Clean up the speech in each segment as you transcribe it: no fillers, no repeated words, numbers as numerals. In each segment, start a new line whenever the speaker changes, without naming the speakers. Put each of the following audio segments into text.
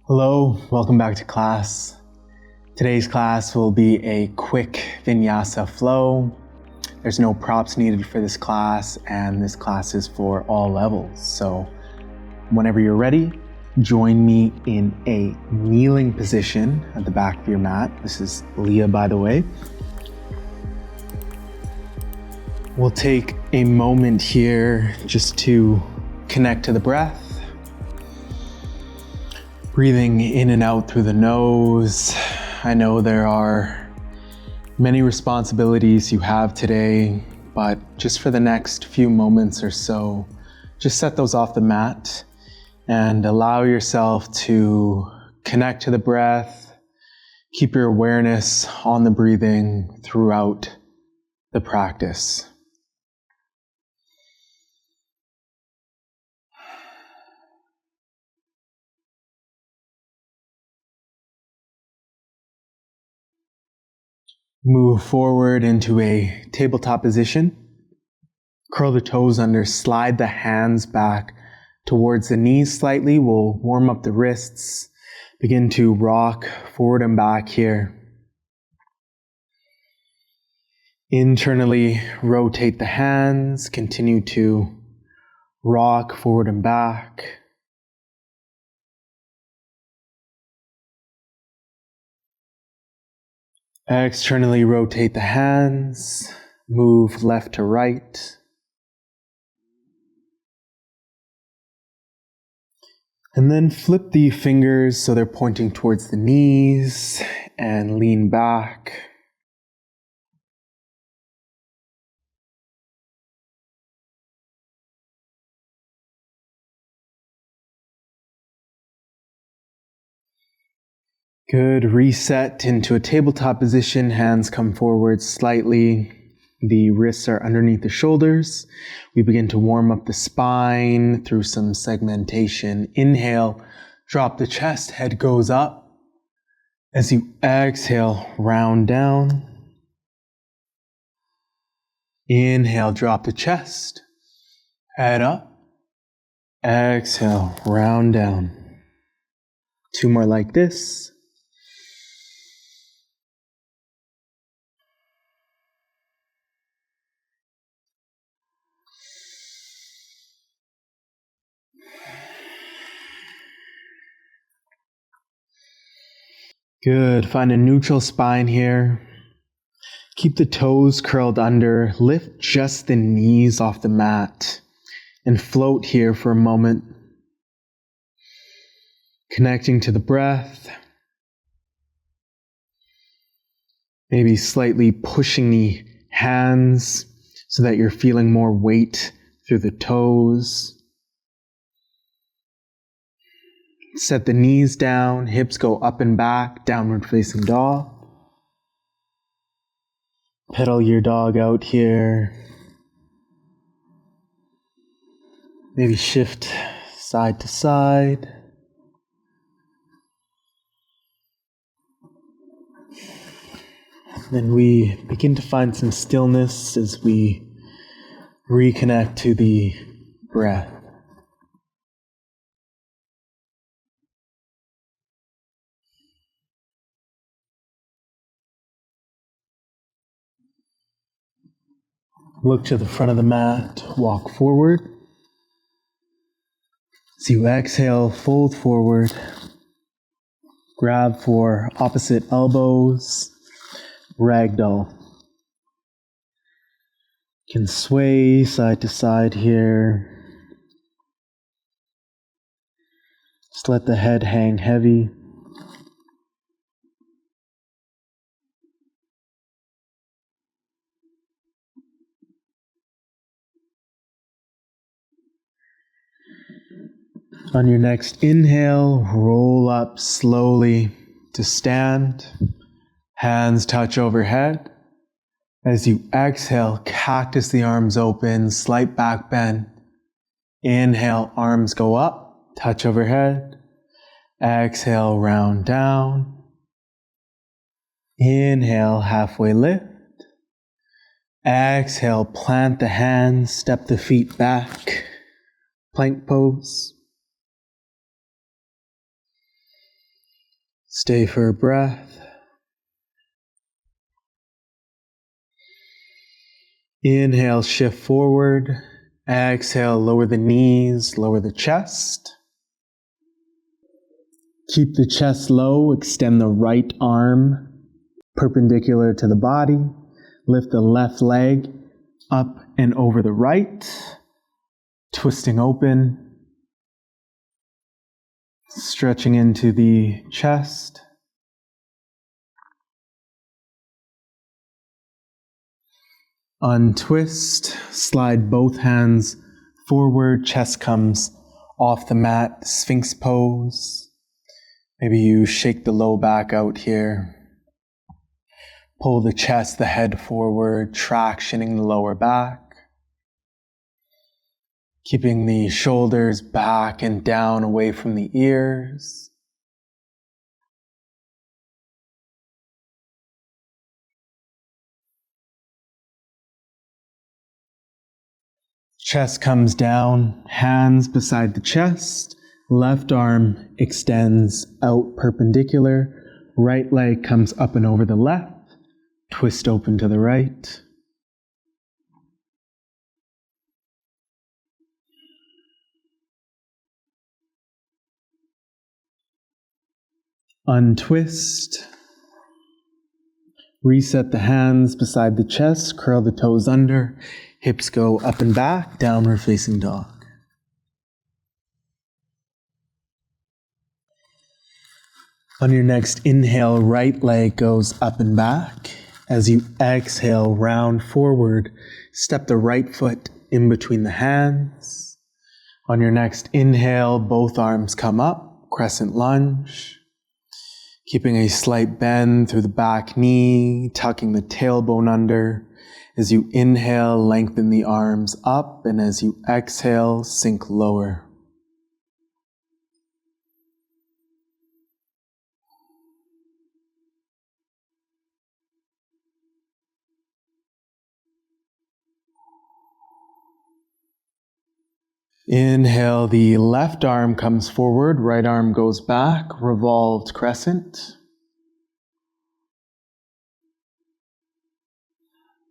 Hello, welcome back to class. Today's class will be a quick vinyasa flow. There's no props needed for this class, and this class is for all levels. So whenever you're ready, join me in a kneeling position at the back of your mat. This is Leah, by the way. We'll take a moment here just to connect to the breath. Breathing in and out through the nose. I know there are many responsibilities you have today, but just for the next few moments or so, just set those off the mat and allow yourself to connect to the breath. Keep your awareness on the breathing throughout the practice. Move forward into a tabletop position. Curl the toes under, slide the hands back towards the knees slightly. We'll warm up the wrists. Begin to rock forward and back here. Internally rotate the hands. Continue to rock forward and back. Externally rotate the hands, move left to right. And then flip the fingers so they're pointing towards the knees and lean back. Good. Reset into a tabletop position. Hands come forward slightly. The wrists are underneath the shoulders. We begin to warm up the spine through some segmentation. Inhale, drop the chest, head goes up. As you exhale, round down. Inhale, drop the chest, head up. Exhale, round down. Two more like this. Good. Find a neutral spine here. Keep the toes curled under. Lift just the knees off the mat and float here for a moment. Connecting to the breath. Maybe slightly pushing the hands so that you're feeling more weight through the toes. Set the knees down, hips go up and back, downward facing dog. Pedal your dog out here. Maybe shift side to side. Then we begin to find some stillness as we reconnect to the breath. Look to the front of the mat, walk forward. As you exhale, fold forward. Grab for opposite elbows, ragdoll. Can sway side to side here. Just let the head hang heavy. On your next inhale, roll up slowly to stand. Hands touch overhead. As you exhale, cactus the arms open, slight back bend. Inhale, arms go up, touch overhead. Exhale, round down. Inhale, halfway lift. Exhale, plant the hands, step the feet back. Plank pose. Stay for a breath. Inhale, shift forward. Exhale, lower the knees, lower the chest. Keep the chest low, extend the right arm perpendicular to the body. Lift the left leg up and over the right, twisting open, stretching into the chest. Untwist, slide both hands forward, chest comes off the mat, Sphinx pose. Maybe you shake the low back out here. Pull the chest, the head forward, tractioning the lower back. Keeping the shoulders back and down away from the ears. Chest comes down, hands beside the chest. Left arm extends out perpendicular. Right leg comes up and over the left. Twist open to the right. Untwist. Reset the hands beside the chest. Curl the toes under. Hips go up and back. Downward facing dog. On your next inhale, right leg goes up and back. As you exhale, round forward, step the right foot in between the hands. On your next inhale, both arms come up, crescent lunge. Keeping a slight bend through the back knee, tucking the tailbone under. As you inhale, lengthen the arms up, and as you exhale, sink lower. Inhale, the left arm comes forward, right arm goes back, revolved crescent.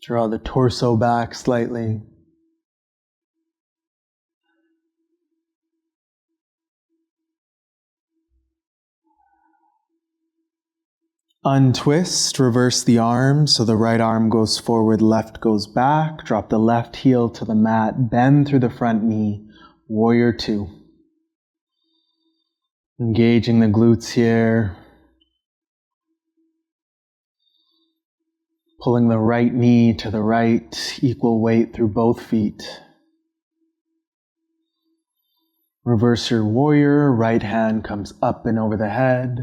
Draw the torso back slightly. Untwist, reverse the arm, so the right arm goes forward, left goes back. Drop the left heel to the mat, bend through the front knee. Warrior two. Engaging the glutes here. Pulling the right knee to the right, equal weight through both feet. Reverse your warrior, right hand comes up and over the head.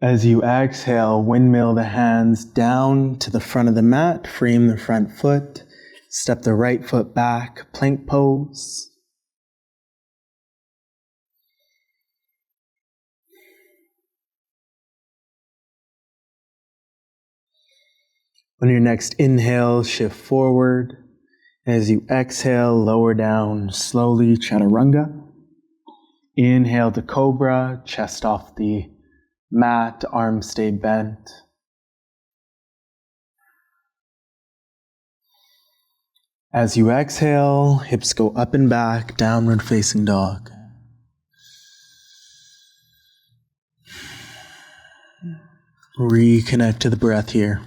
As you exhale, windmill the hands down to the front of the mat, frame the front foot, step the right foot back, plank pose. On your next inhale, shift forward. As you exhale, lower down slowly, chaturanga. Inhale to cobra, chest off the mat, arms stay bent. As you exhale, hips go up and back, downward facing dog. Reconnect to the breath here.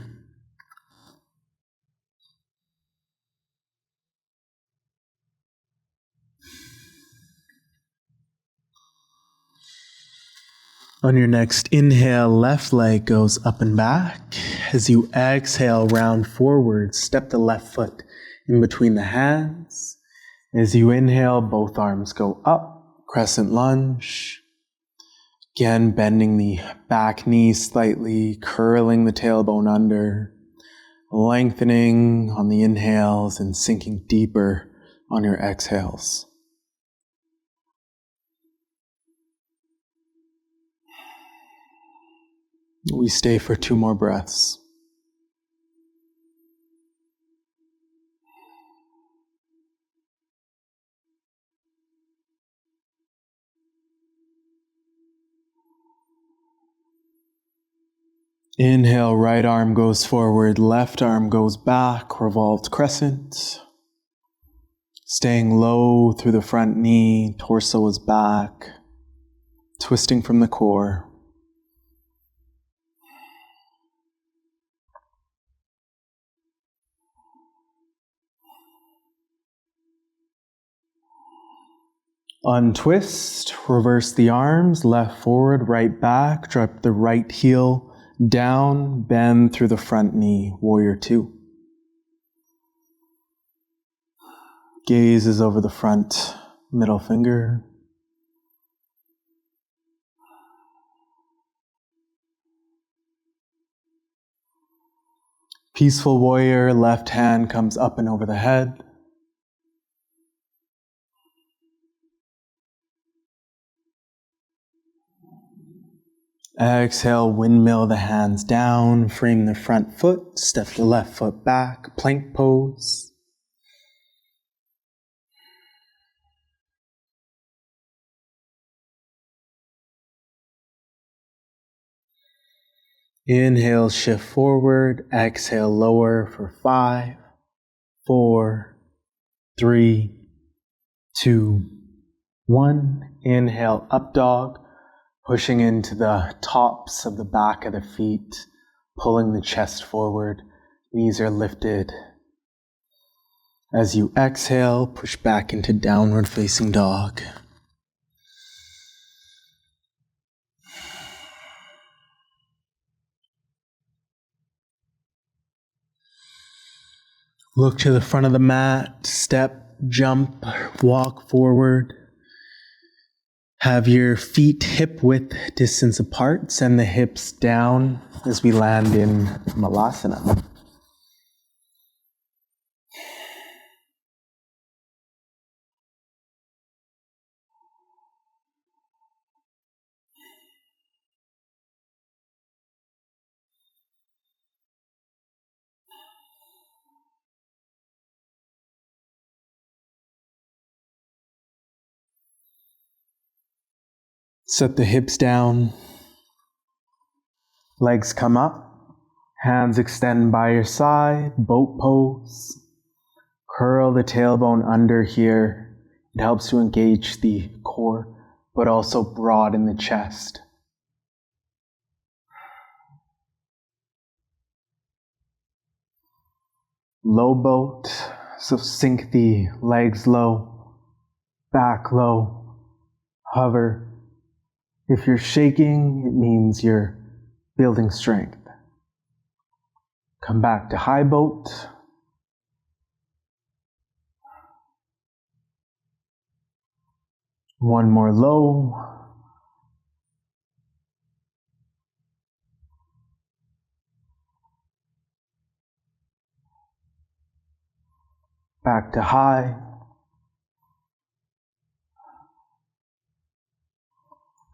On your next inhale, left leg goes up and back. As you exhale, round forward, step the left foot in between the hands. As you inhale, both arms go up, crescent lunge. Again, bending the back knee slightly, curling the tailbone under, lengthening on the inhales and sinking deeper on your exhales. We stay for 2 more breaths. Inhale, right arm goes forward, left arm goes back, revolved crescent. Staying low through the front knee, torso is back, twisting from the core. Untwist, reverse the arms, left forward, right back, drop the right heel down, bend through the front knee, warrior two. Gaze is over the front, middle finger. Peaceful warrior, left hand comes up and over the head. Exhale, windmill the hands down, frame the front foot, step the left foot back, plank pose. Inhale, shift forward, exhale, lower for 5, 4, 3, 2, 1. Inhale, up dog, pushing into the tops of the back of the feet, pulling the chest forward, knees are lifted. As you exhale, push back into downward facing dog. Look to the front of the mat, step, jump, walk forward. Have your feet hip width distance apart. Send the hips down as we land in Malasana. Set the hips down. Legs come up. Hands extend by your side. Boat pose. Curl the tailbone under here. It helps to engage the core, but also broaden the chest. Low boat, so sink the legs low, back low, hover. If you're shaking, it means you're building strength. Come back to high boat. One more low. Back to high.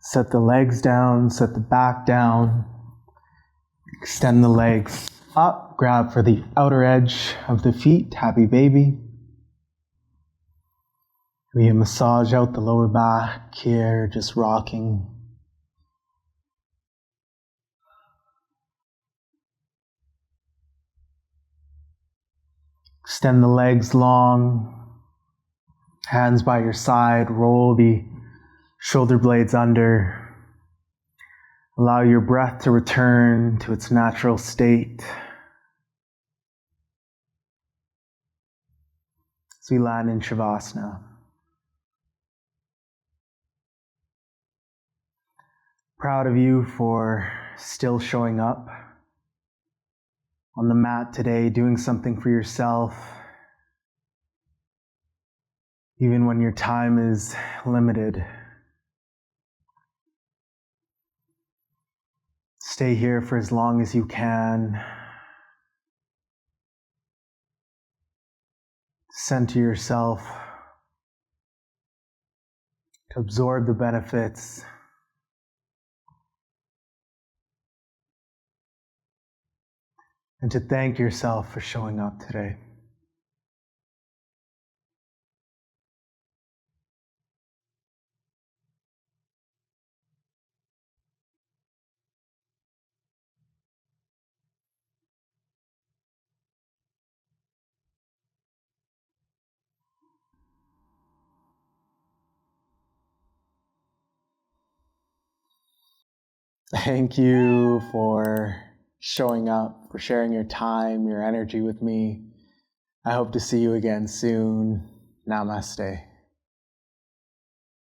Set the legs down, set the back down. Extend the legs up, grab for the outer edge of the feet, happy baby. We massage out the lower back here, just rocking. Extend the legs long, hands by your side, roll the shoulder blades under. Allow your breath to return to its natural state. As we land in Savasana. Proud of you for still showing up on the mat today, doing something for yourself, even when your time is limited. Stay here for as long as you can. Center yourself to absorb the benefits. And to thank yourself for showing up today. Thank you for showing up, for sharing your time, your energy with me. I hope to see you again soon. Namaste.